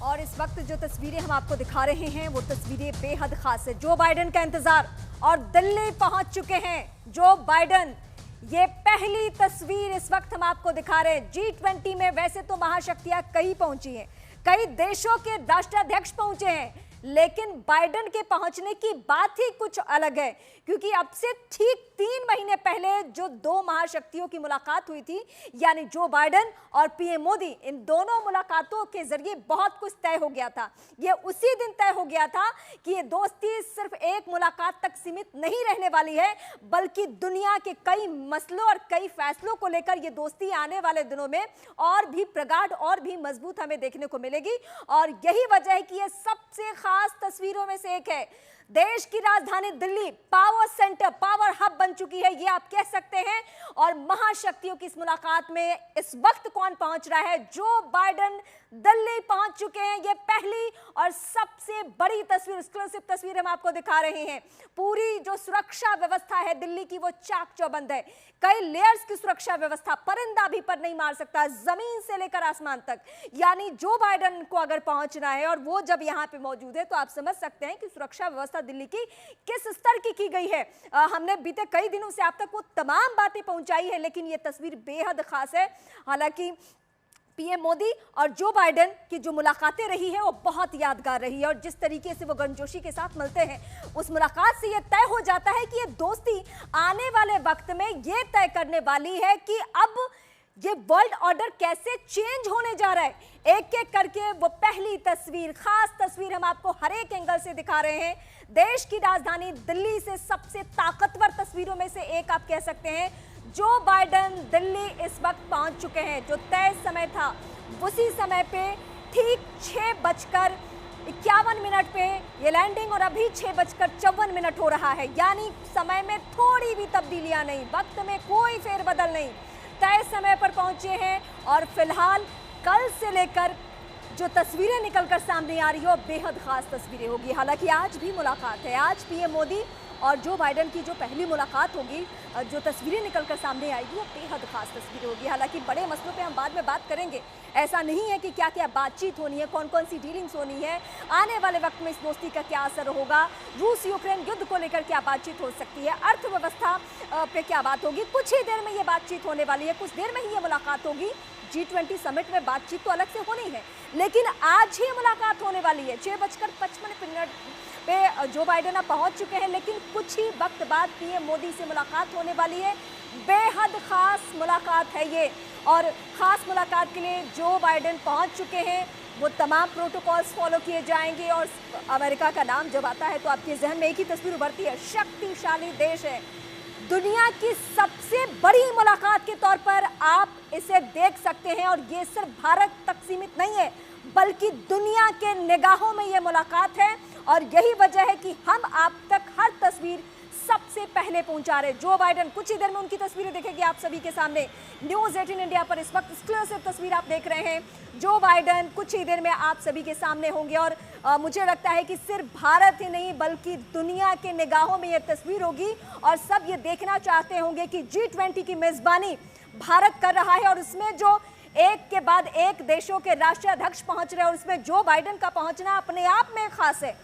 और इस वक्त जो तस्वीरें हम आपको दिखा रहे हैं वो तस्वीरें बेहद खास है। जो बाइडेन का इंतजार और दिल्ली पहुंच चुके हैं जो बाइडेन। ये पहली तस्वीर इस वक्त हम आपको दिखा रहे हैं। G20 में वैसे तो महाशक्तियां कई पहुंची हैं, कई देशों के राष्ट्राध्यक्ष पहुंचे हैं, लेकिन बाइडेन के पहुंचने की बात ही कुछ अलग है, क्योंकि अब से ठीक 3 महीने पहले जो दो महाशक्तियों की मुलाकात हुई थी, यानी जो बाइडेन और पीएम मोदी, इन दोनों मुलाकातों के जरिए बहुत कुछ तय हो गया था। यह उसी दिन तय हो गया था कि ये दोस्ती सिर्फ एक मुलाकात तक सीमित नहीं रहने वाली है, बल्कि दुनिया के कई मसलों और कई फैसलों को लेकर ये दोस्ती आने वाले दिनों में और भी प्रगाढ़ और भी मजबूत हमें देखने को मिलेगी। और यही वजह है कि ये सबसे खास तस्वीरों में से एक है। देश की राजधानी Delhi power centre, power hub बन चुकी है, ये आप कह सकते हैं। और महाशक्तियों की इस मुलाकात में इस वक्त कौन पहुंच रहा है? जो बाइडेन दिल्ली पहुंच चुके हैं। ये पहली और सबसे बड़ी तस्वीर, एक्सक्लूसिव तस्वीर हम आपको दिखा रहे हैं। पूरी जो सुरक्षा व्यवस्था है दिल्ली की वो चाक चौबंद है। कई लेयर्स की सुरक्षा व्यवस्था, परिंदा भी पर नहीं मार सकता, जमीन से लेकर आसमान तक। यानी जो बाइडेन को अगर पहुंचना है और वो जब यहां पे मौजूद है, तो आप समझ सकते हैं कि सुरक्षा व्यवस्था दिल्ली की किस स्तर की गई है। हमने बीते कई दिनों से आप तक वो तमाम बातें पहुंचाई है, लेकिन ये तस्वीर बेहद खास है। हालांकि पीएम मोदी और जो बाइडेन की जो मुलाकातें रही है वो बहुत यादगार रही है, और जिस तरीके से वो गर्मजोशी के साथ मिलते हैं, उस मुलाकात से ये तय हो जाता है कि ये दोस्ती आने वाले वक्त में ये तय करने वाली है कि अब ये वर्ल्ड ऑर्डर कैसे चेंज होने जा रहा है। एक एक करके वो पहली तस्वीर, खास तस्वीर हम आपको हर एक एंगल से दिखा रहे हैं। देश की राजधानी दिल्ली से सबसे ताकतवर तस्वीरों में से एक आप कह सकते हैं। जो बाइडेन दिल्ली इस वक्त पहुंच चुके हैं। जो तय समय था उसी समय पे ठीक 6:51 पे ये लैंडिंग, और अभी 6:54 हो रहा है। यानी समय में थोड़ी भी तब्दीलियां नहीं, वक्त में कोई फेरबदल नहीं, तय समय पर पहुंचे हैं। और फिलहाल कल से लेकर जो तस्वीरें निकलकर सामने आ रही हो, बेहद खास तस्वीरें होगी। हालांकि आज भी मुलाकात है, आज पीएम मोदी और जो बाइडेन की जो पहली मुलाकात होगी, जो तस्वीरें निकलकर सामने आएगी वो बेहद खास तस्वीरें होगी। हालांकि बड़े मसलों पे हम बाद में बात करेंगे। ऐसा नहीं है कि क्या क्या बातचीत होनी है, कौन कौन सी डीलिंग्स होनी है, आने वाले वक्त में इस दोस्ती का क्या असर होगा, रूस यूक्रेन युद्ध को लेकर क्या बातचीत हो सकती है, अर्थव्यवस्था पे क्या बात होगी। कुछ ही देर में ये बातचीत होने वाली है, कुछ देर में ही ये मुलाकात होगी। G20 समिट में बातचीत तो अलग से होनी है, लेकिन आज ही मुलाकात होने वाली है। 6:55 पे जो बाइडेन अब पहुंच चुके हैं, लेकिन कुछ ही वक्त बाद पीएम मोदी से मुलाकात होने वाली है। बेहद खास मुलाकात है ये, और खास मुलाकात के लिए जो बाइडेन पहुंच चुके हैं वो तमाम प्रोटोकॉल्स फॉलो किए जाएंगे। और अमेरिका का नाम जब आता है तो आपके जहन में एक ही तस्वीर उभरती है, शक्तिशाली देश है। दुनिया की सबसे बड़ी मुलाकात के तौर पर आप इसे देख सकते हैं, और ये सिर्फ भारत तक सीमित नहीं है, बल्कि दुनिया के निगाहों में ये मुलाकात है। और यही वजह है कि हम आप तक हर तस्वीर सबसे पहले पहुंचा रहे। जो बाइडेन, कुछ ही देर में उनकी तस्वीरें देखेगी आप सभी के सामने। न्यूज़ 18 इंडिया पर इस वक्त एक्सक्लूसिव तस्वीर आप देख रहे हैं। जो बाइडेन कुछ ही देर में आप सभी के सामने होंगे, और मुझे लगता है कि सिर्फ भारत ही नहीं बल्कि दुनिया के निगाहों में यह तस्वीर होगी, और सब ये देखना चाहते होंगे कि G20 की मेजबानी भारत कर रहा है, और उसमें जो एक के बाद एक देशों के राष्ट्राध्यक्ष पहुंच रहे हैं, और उसमें जो बाइडेन का पहुंचना अपने आप में खास है।